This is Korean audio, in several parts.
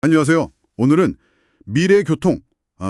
안녕하세요. 오늘은 미래 교통,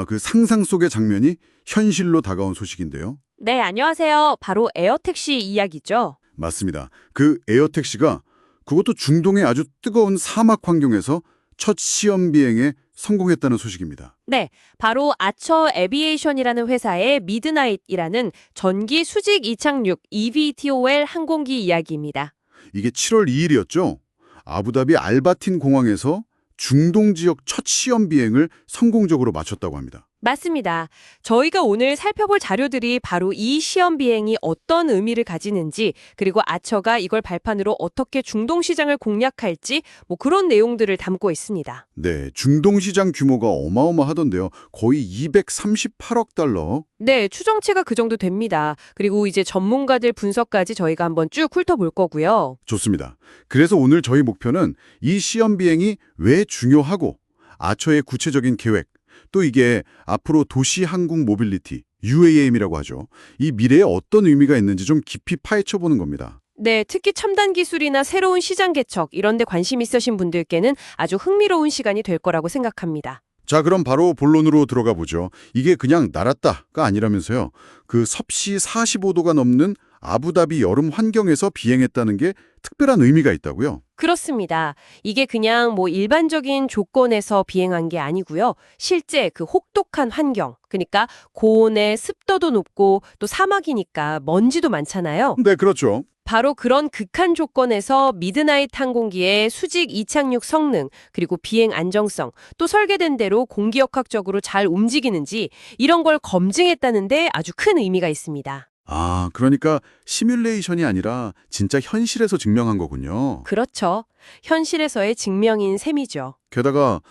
그 상상 속의 장면이 현실로 다가온 소식인데요. 네, 안녕하세요. 바로 에어택시 이야기죠. 맞습니다. 그 에어택시가 그것도 중동의 아주 뜨거운 사막 환경에서 첫 시험 비행에 성공했다는 소식입니다. 네, 바로 아처 에비에이션이라는 회사의 미드나잇이라는 전기 수직 이착륙 eVTOL 항공기 이야기입니다. 이게 7월 2일이었죠. 아부다비 알바틴 공항에서 중동 지역 첫 시험 비행을 성공적으로 마쳤다고 합니다. 맞습니다. 저희가 오늘 살펴볼 자료들이 바로 이 시험 비행이 어떤 의미를 가지는지, 그리고 아처가 이걸 발판으로 어떻게 중동 시장을 공략할지 그런 내용들을 담고 있습니다. 네, 중동 시장 규모가 어마어마하던데요. 거의 238억 달러. 네, 추정치가 그 정도 됩니다. 그리고 이제 전문가들 분석까지 저희가 한번 쭉 훑어볼 거고요. 좋습니다. 그래서 오늘 저희 목표는 이 시험 비행이 왜 중요하고 아처의 구체적인 계획, 또 이게 앞으로 도시 항공 모빌리티, UAM이라고 하죠. 이 미래에 어떤 의미가 있는지 좀 깊이 파헤쳐보는 겁니다. 네, 특히 첨단 기술이나 새로운 시장 개척 이런 데 관심 있으신 분들께는 아주 흥미로운 시간이 될 거라고 생각합니다. 자, 그럼 바로 본론으로 들어가 보죠. 이게 그냥 날았다가 아니라면서요. 그 섭씨 45도가 넘는 아부다비 여름 환경에서 비행했다는 게 특별한 의미가 있다고요? 그렇습니다. 이게 그냥 일반적인 조건에서 비행한 게 아니고요. 실제 그 혹독한 환경, 그러니까 고온에 습도도 높고 또 사막이니까 먼지도 많잖아요. 네, 그렇죠. 바로 그런 극한 조건에서 미드나잇 항공기의 수직 이착륙 성능, 그리고 비행 안정성, 또 설계된 대로 공기역학적으로 잘 움직이는지 이런 걸 검증했다는데 아주 큰 의미가 있습니다. 아, 그러니까 시뮬레이션이 아니라 진짜 현실에서 증명한 거군요. 그렇죠. 현실에서의 증명인 셈이죠. 게다가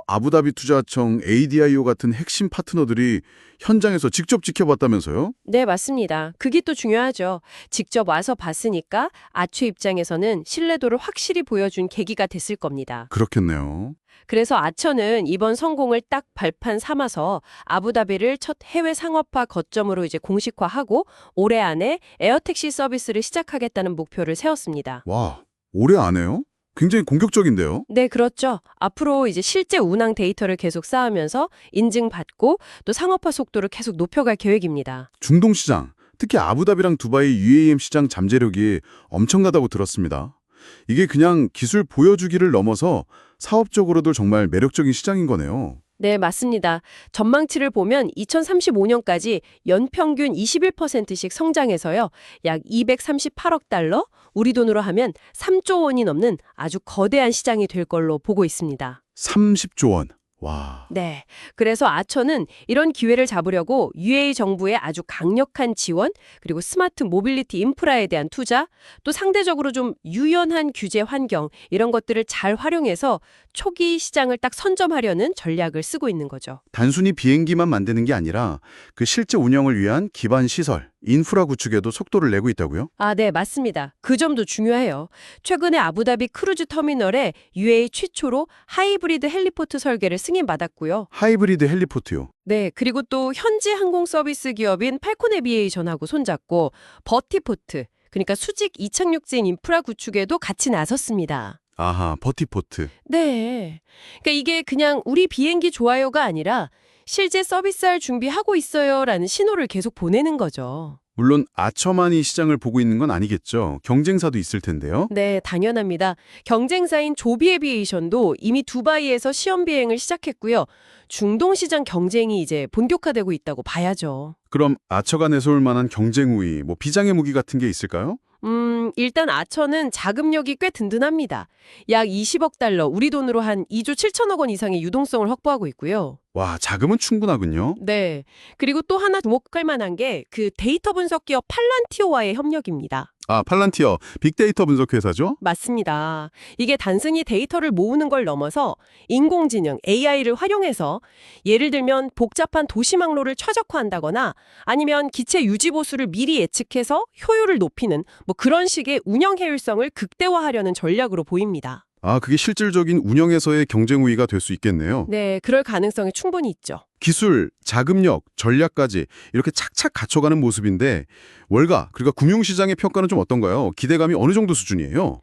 아부다비 투자청 ADIO 같은 핵심 파트너들이 현장에서 직접 지켜봤다면서요? 네, 맞습니다. 그게 또 중요하죠. 직접 와서 봤으니까 아추 입장에서는 신뢰도를 확실히 보여준 계기가 됐을 겁니다. 그렇겠네요. 그래서 아처는 이번 성공을 딱 발판 삼아서 아부다비를 첫 해외 상업화 거점으로 이제 공식화하고 올해 안에 에어택시 서비스를 시작하겠다는 목표를 세웠습니다. 와, 올해 안 해요? 굉장히 공격적인데요? 네, 그렇죠. 앞으로 이제 실제 운항 데이터를 계속 쌓으면서 인증받고 또 상업화 속도를 계속 높여갈 계획입니다. 중동 시장, 특히 아부다비랑 두바이 UAM 시장 잠재력이 엄청나다고 들었습니다. 이게 그냥 기술 보여주기를 넘어서 사업적으로도 정말 매력적인 시장인 거네요. 네, 맞습니다. 전망치를 보면 2035년까지 연평균 21%씩 성장해서요. 약 238억 달러, 우리 돈으로 하면 3조 원이 넘는 아주 거대한 시장이 될 걸로 보고 있습니다. 30조 원. 와. 네. 그래서 아처는 이런 기회를 잡으려고 UAE 정부의 아주 강력한 지원, 그리고 스마트 모빌리티 인프라에 대한 투자, 또 상대적으로 좀 유연한 규제 환경, 이런 것들을 잘 활용해서 초기 시장을 딱 선점하려는 전략을 쓰고 있는 거죠. 단순히 비행기만 만드는 게 아니라 그 실제 운영을 위한 기반 시설, 인프라 구축에도 속도를 내고 있다고요? 아, 네, 맞습니다. 그 점도 중요해요. 최근에 아부다비 크루즈 터미널에 UAE 최초로 하이브리드 헬리포트 설계를 승인받았고요. 하이브리드 헬리포트요. 네, 그리고 또 현지 항공 서비스 기업인 팔콘 에비에이션하고 손잡고 버티포트, 그러니까 수직 이착륙진 인프라 구축에도 같이 나섰습니다. 아하, 버티포트. 네. 그러니까 이게 그냥 우리 비행기 좋아요가 아니라 실제 서비스할 준비하고 있어요라는 신호를 계속 보내는 거죠. 물론 아처만 이 시장을 보고 있는 건 아니겠죠. 경쟁사도 있을 텐데요. 네, 당연합니다. 경쟁사인 조비 에비에이션도 이미 두바이에서 시험 비행을 시작했고요. 중동 시장 경쟁이 이제 본격화되고 있다고 봐야죠. 그럼 아처가 내세울 만한 경쟁 우위, 비장의 무기 같은 게 있을까요? 일단 아처는 자금력이 꽤 든든합니다. 약 20억 달러, 우리 돈으로 한 2조 7천억 원 이상의 유동성을 확보하고 있고요. 와, 자금은 충분하군요. 네. 그리고 또 하나 주목할 만한 게 그 데이터 분석 기업 팔란티오와의 협력입니다. 아, 팔란티어, 빅데이터 분석 회사죠? 맞습니다. 이게 단순히 데이터를 모으는 걸 넘어서 인공지능, AI를 활용해서 예를 들면 복잡한 도시망로를 최적화한다거나 아니면 기체 유지 보수를 미리 예측해서 효율을 높이는 그런 식의 운영 효율성을 극대화하려는 전략으로 보입니다. 아, 그게 실질적인 운영에서의 경쟁 우위가 될 수 있겠네요. 네, 그럴 가능성이 충분히 있죠. 기술, 자금력, 전략까지 이렇게 착착 갖춰가는 모습인데 월가, 그러니까 금융시장의 평가는 좀 어떤가요? 기대감이 어느 정도 수준이에요?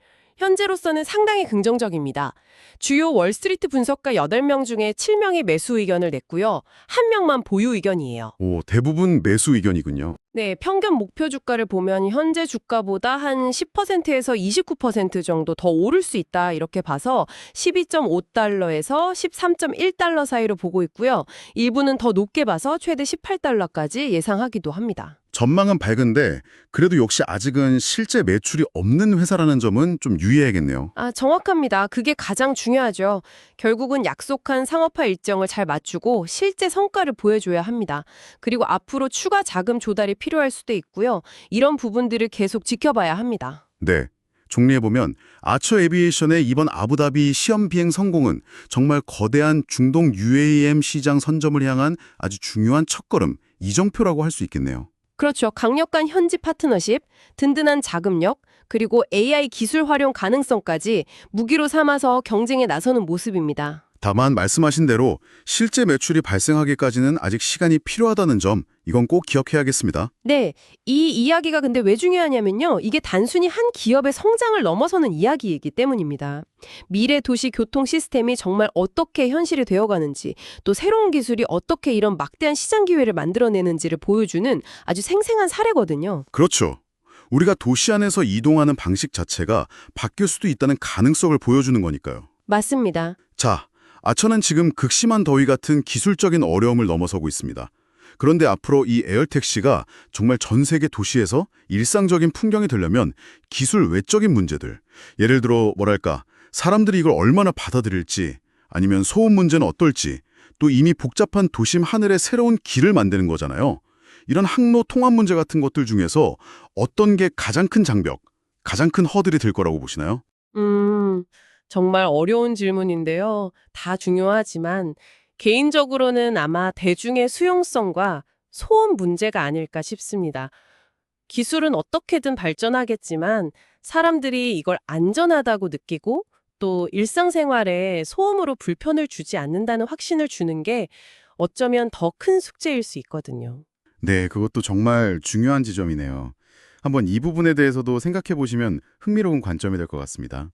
현재로서는 상당히 긍정적입니다. 주요 월스트리트 분석가 8명 중에 7명이 매수 의견을 냈고요. 1명만 보유 의견이에요. 오, 대부분 매수 의견이군요. 네, 평균 목표 주가를 보면 현재 주가보다 한 10%에서 29% 정도 더 오를 수 있다 이렇게 봐서 12.5달러에서 13.1달러 사이로 보고 있고요. 일부는 더 높게 봐서 최대 18달러까지 예상하기도 합니다. 전망은 밝은데 그래도 역시 아직은 실제 매출이 없는 회사라는 점은 좀 유의해야겠네요. 정확합니다. 그게 가장 중요하죠. 결국은 약속한 상업화 일정을 잘 맞추고 실제 성과를 보여줘야 합니다. 그리고 앞으로 추가 자금 조달이 필요할 수도 있고요. 이런 부분들을 계속 지켜봐야 합니다. 네. 정리해보면 아처 에비에이션의 이번 아부다비 시험 비행 성공은 정말 거대한 중동 UAM 시장 선점을 향한 아주 중요한 첫걸음, 이정표라고 할 수 있겠네요. 그렇죠. 강력한 현지 파트너십, 든든한 자금력, 그리고 AI 기술 활용 가능성까지 무기로 삼아서 경쟁에 나서는 모습입니다. 다만 말씀하신 대로 실제 매출이 발생하기까지는 아직 시간이 필요하다는 점, 이건 꼭 기억해야겠습니다. 네, 이 이야기가 근데 왜 중요하냐면요. 이게 단순히 한 기업의 성장을 넘어서는 이야기이기 때문입니다. 미래 도시 교통 시스템이 정말 어떻게 현실이 되어가는지, 또 새로운 기술이 어떻게 이런 막대한 시장 기회를 만들어내는지를 보여주는 아주 생생한 사례거든요. 그렇죠. 우리가 도시 안에서 이동하는 방식 자체가 바뀔 수도 있다는 가능성을 보여주는 거니까요. 맞습니다. 자, 아처는 지금 극심한 더위 같은 기술적인 어려움을 넘어서고 있습니다. 그런데 앞으로 이 에어택시가 정말 전 세계 도시에서 일상적인 풍경이 되려면 기술 외적인 문제들, 예를 들어 뭐랄까, 사람들이 이걸 얼마나 받아들일지, 아니면 소음 문제는 어떨지, 또 이미 복잡한 도심 하늘에 새로운 길을 만드는 거잖아요. 이런 항로 통합 문제 같은 것들 중에서 어떤 게 가장 큰 장벽, 가장 큰 허들이 될 거라고 보시나요? 정말 어려운 질문인데요. 다 중요하지만 개인적으로는 아마 대중의 수용성과 소음 문제가 아닐까 싶습니다. 기술은 어떻게든 발전하겠지만 사람들이 이걸 안전하다고 느끼고 또 일상생활에 소음으로 불편을 주지 않는다는 확신을 주는 게 어쩌면 더 큰 숙제일 수 있거든요. 네, 그것도 정말 중요한 지점이네요. 한번 이 부분에 대해서도 생각해 보시면 흥미로운 관점이 될 것 같습니다.